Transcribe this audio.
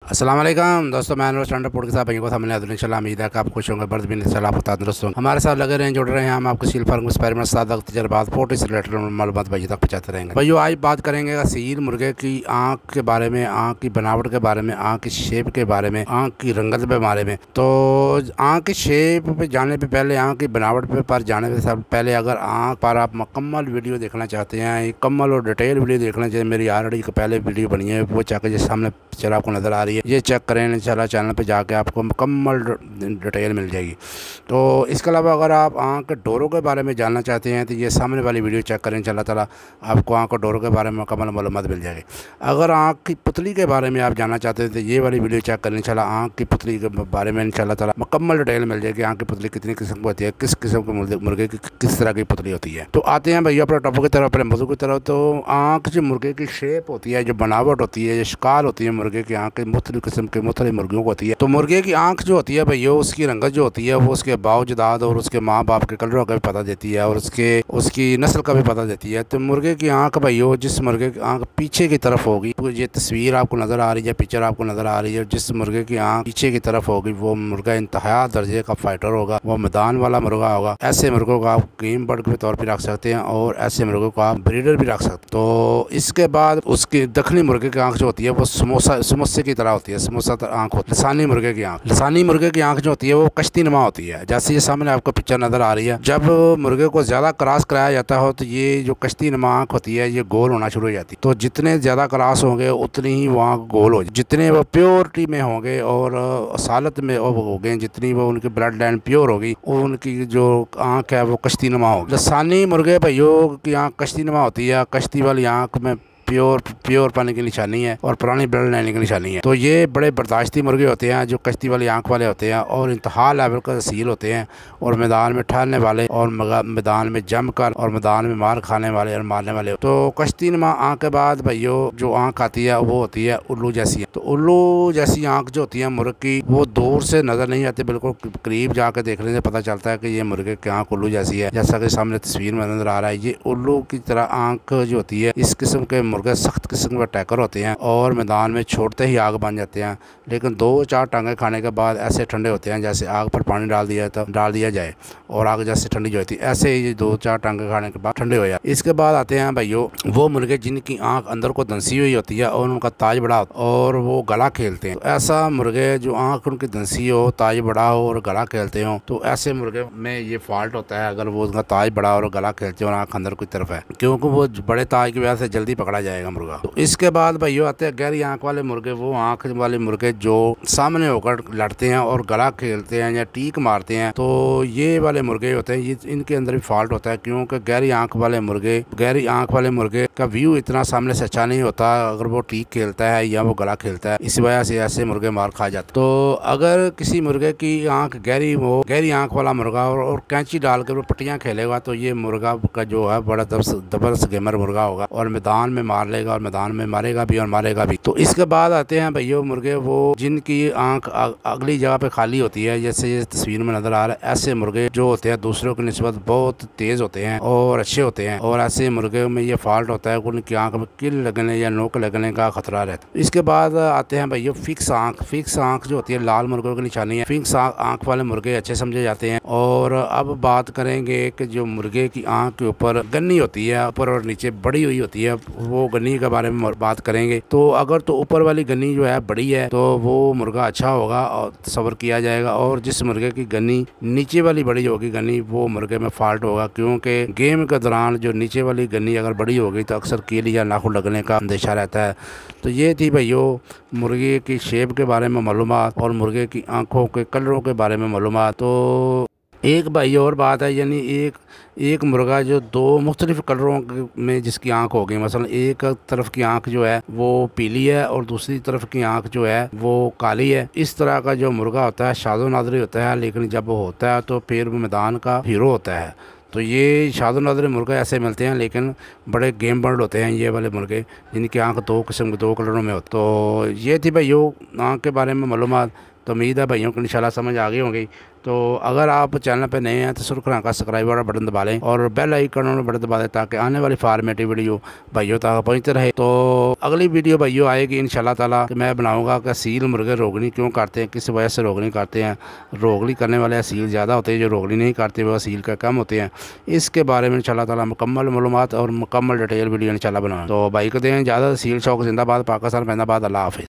अस्सलाम वालेकुम दोस्तों, मैं अनुराग स्टैंडअप फूड के साथ भाइयों को सामने हाजिर हूं। इंशाल्लाह उम्मीद है कि आप खुश होंगे, बर्द भी इंशाल्लाह आप तंदुरुस्त होंगे। हमारे साथ लगे रहें, जुड़ रहे हैं। हम आपको सील फार्म एक्सपेरिमेंट सादा तजर्बात फोटो से रिलेटेड मालूमात भाई तक पहुंचाते रहेंगे। भाइयों आज बात करेंगे सील मुर्गे की आँख के बारे में, आँख की बनावट के बारे में, आँख की शेप के बारे में, आँख की रंगत के बारे में। तो आँख की शेप पे जाने पे पहले, आँख की बनावट पर जाने से पहले अगर आँख पर आप मुकम्मल वीडियो देखना चाहते हैं, मुकम्मल और डिटेल वीडियो देखना चाहिए, मेरी ऑलरेडी पहले वीडियो बनी है, वो चाहे जिस सामने पिक्चर आपको नज़र आ रही है, ये चेक करें। इंशाल्लाह चैनल पे जाके आपको मुकम्मल डिटेल मिल जाएगी। तो इसके अलावा अगर आप आँख के डोरों के बारे में जानना चाहते हैं तो ये सामने वाली वीडियो चेक करें। इंशाल्लाह ताला आपको आँख के डोरों के बारे में मुकम्मल मालूमात मिल जाएगी। अगर आँख की पुतली के बारे में आप जानना चाहते हैं तो ये वाली वीडियो चेक करें। इंशाल्लाह आँख की पुतली के बारे में इंशाल्लाह ताला मुकम्मल डिटेल मिल जाएगी। आँख की पुतली कितनी किस्म की होती है, किस किस्म के मुर्गे की किस तरह की पुतली होती है। तो आते हैं भैया अपने टॉपिक की तरफ, अपने मौजू की तरफ। तो आँख जो मुर्गे की शेप होती है, जो बनावट होती है, जो शिकाल होती है मुर्गे की आँख की, मुख्तलिफ किस्म के मुख्तलिफ मुर्गियों को होती है। तो मुर्गे की आँख जो होती है भैया, उसकी रंगत जो होती है वो उसके बावजदाद और उसके माँ बाप के कलरों का भी पता देती है और उसकी नस्ल का भी पता देती है। तो मुर्गे की आँख भैया, जिस मुर्गे की आँख पीछे की तरफ होगी, तो ये तस्वीर आपको नज़र आ रही है, पिक्चर आपको नज़र आ रही है, जिस मुर्गे की आँख पीछे की तरफ होगी वो मुर्गा इंतहा दर्जे का फाइटर होगा, वो मैदान वाला मुर्गा होगा। ऐसे मुर्गों को आप गेम बर्ड के तौर पर रख सकते हैं और ऐसे मुर्गों को आप ब्रीडर भी रख सकते हैं। तो इसके बाद उसकी दखनी मुर्गे की आँख जो होती है वो समोसे की तरह होती है, समोसा आँख होती है। लसानी मुर्गे की आँख, लसानी मुर्गे की आँख जो होती है वो कश्ती नुमा होती है। जैसे ये सामने आपको पिक्चर नज़र आ रही है, जब मुर्गे को ज़्यादा क्रॉस कराया जाता हो तो ये जो कश्ती नुमा आँख होती है ये गोल होना शुरू हो जाती है। तो जितने ज़्यादा क्रॉस होंगे उतनी ही वो आँख गोल हो जाए। जितने वो प्योरिटी में होंगे और असालत में हो गए, जितनी वो उनकी ब्लड लाइन प्योर होगी, उनकी जो आँख है वो कश्ती नुमा होगी। लसानी मुर्गे भाइयों की आँख कश्ती नुमा होती है। कश्ती वाली आँख में प्योर पानी की निशानी है और पुरानी ब्लड लाइन की निशानी है। तो ये बड़े बर्दाश्ती मुर्गे होते हैं जो कश्ती वाली आंख वाले होते हैं और इंतहा लेवल का सील होते हैं और मैदान में ठहरने वाले और मैदान में जमकर और मैदान में मार खाने वाले और मारने वाले। तो कश्ती नुमा आँख के बाद भैया जो आँख आती है वो होती है उल्लू जैसी। तो उल्लू जैसी आँख जो होती है मुर्ग की, वो दूर से नज़र नहीं आती, बिल्कुल करीब जाकर देखने से पता चलता है कि ये मुर्गे की आँख उल्लू जैसी है। जैसा कि सामने तस्वीर में नजर आ रहा है, ये उल्लू की तरह आँख जो होती है। इस किस्म के मुर्गे सख्त किस्म के अटैकर होते हैं और मैदान में छोड़ते ही आग बन जाते हैं, लेकिन 2-4 टांगे खाने के बाद ऐसे ठंडे होते हैं जैसे आग पर पानी डाल दिया जाए और आग जैसे ठंडी जो होती है, ऐसे ही 2-4 टांगे खाने के बाद ठंडे हो जाए। इसके बाद आते हैं भाइयों वो मुर्गे जिनकी आंख अंदर को दंसी हुई होती है और उनका ताज बड़ा और वो गला खेलते हैं। तो ऐसा मुर्गे जो आंख उनकी दंसी हो, ताज बड़ा हो और गला खेलते हो, तो ऐसे मुर्गे में ये फॉल्ट होता है अगर वो उनका ताज बड़ा और गला खेलते हो और आंख अंदर की तरफ है, क्योंकि वो बड़े ताज की वजह से जल्दी पकड़ा जाएगा मुर्गा। तो इसके बाद भाइयों आते हैं गहरी आंख वाले मुर्गे। वो आंख वाले मुर्गे जो सामने होकर लड़ते हैं और गला खेलते हैं या टीक मारते हैं, तो ये वाले मुर्गे होते हैं, ये इनके अंदर भी फॉल्ट होता है, क्योंकि गहरी आंख वाले मुर्गे का व्यू इतना सामने से अच्छा नहीं होता अगर वो टीक खेलता है या वो गला खेलता है। इसी वजह से ऐसे मुर्गे मार खा जाते। तो अगर किसी मुर्गे की आंख गहरी हो, गहरी आंख वाला मुर्गा और कैंची डालकर वो पट्टियां खेलेगा, तो ये मुर्गा का जो है बड़ा जबरदस्त गेमर मुर्गा होगा और मैदान में मार लेगा और मैदान में मारेगा भी और मारेगा भी। तो इसके बाद आते हैं भैया मुर्गे वो जिनकी आंख अगली जगह पे खाली होती है, जैसे ये तस्वीर में नजर आ रहा है। ऐसे मुर्गे जो होते हैं दूसरों की निस्बत बहुत तेज होते हैं और अच्छे होते हैं, और ऐसे मुर्गे में ये फॉल्ट होता है उनकी आंख में किल लगने या नोक लगने का खतरा रहता है। इसके बाद आते हैं भैया फिक्स आंख जो होती है, लाल मुर्गों की निशानी है। फिक्स आंख वाले मुर्गे अच्छे समझे जाते हैं। और अब बात करेंगे कि जो मुर्गे की आंख के ऊपर गन्नी होती है, ऊपर और नीचे बड़ी हुई होती है, वो गन्नी के बारे में बात करेंगे। तो अगर तो ऊपर वाली गन्नी जो है बड़ी है तो वो मुर्गा अच्छा होगा और तस्वर किया जाएगा, और जिस मुर्गे की गन्नी नीचे वाली बड़ी होगी गन्नी, वो मुर्गे में फॉल्ट होगा, क्योंकि गेम के दौरान जो नीचे वाली गन्नी अगर बड़ी होगी तो अक्सर कील या नाखून लगने का अंदेशा रहता है। तो ये थी भैया मुर्गे की शेप के बारे में मालूमात और मुर्गे की आंखों के कलरों के बारे में मालूमात। तो एक भाई और बात है, यानी एक मुर्गा जो दो मुख्तलिफ कलरों में जिसकी आंख होगी, मसलन एक तरफ की आंख जो है वो पीली है और दूसरी तरफ की आंख जो है वो काली है, इस तरह का जो मुर्गा होता है शादो नादरी होता है, लेकिन जब वो होता है तो फिर वो मैदान का हीरो होता है। तो ये शादो नादरी मुर्गे ऐसे मिलते हैं, लेकिन बड़े गेम बर्ड होते हैं ये वाले मुर्गे जिनकी आंख दो किस्म के दो कलरों में होती। तो ये थी भाई आंख के बारे में मालूमात। तो उम्मीद है भाइयों को इंशाल्लाह समझ आ गई होंगी। तो अगर आप चैनल पे नए हैं तो सुर्ख रंग का सब्सक्राइब वाला बटन दबा लें और बेल आइकन वाला बटन दबा दें ताकि आने वाली फॉर्मेटिव वीडियो भाइयों तक पहुँचते रहे। तो अगली वीडियो भाइयों आएगी इंशाल्लाह ताला कि मैं बनाऊंगा कि सील मुर्गे रोगनी क्यों करते हैं, किस वजह से रोगनी करते हैं। रोगनी करने वाले सील ज़्यादा होते हैं, जो रोगनी नहीं करते वो सील का कम होते हैं। इसके बारे में इंशाल्लाह ताला मुकम्मल मालूमात और मुकम्मल डिटेल वीडियो इंशाल्लाह बनाऊँ। तो भाई को दें ज़्यादा सील शौक जिंदाबाद, पाकिस्तान जिंदाबाद, अल्लाह हाफिज़।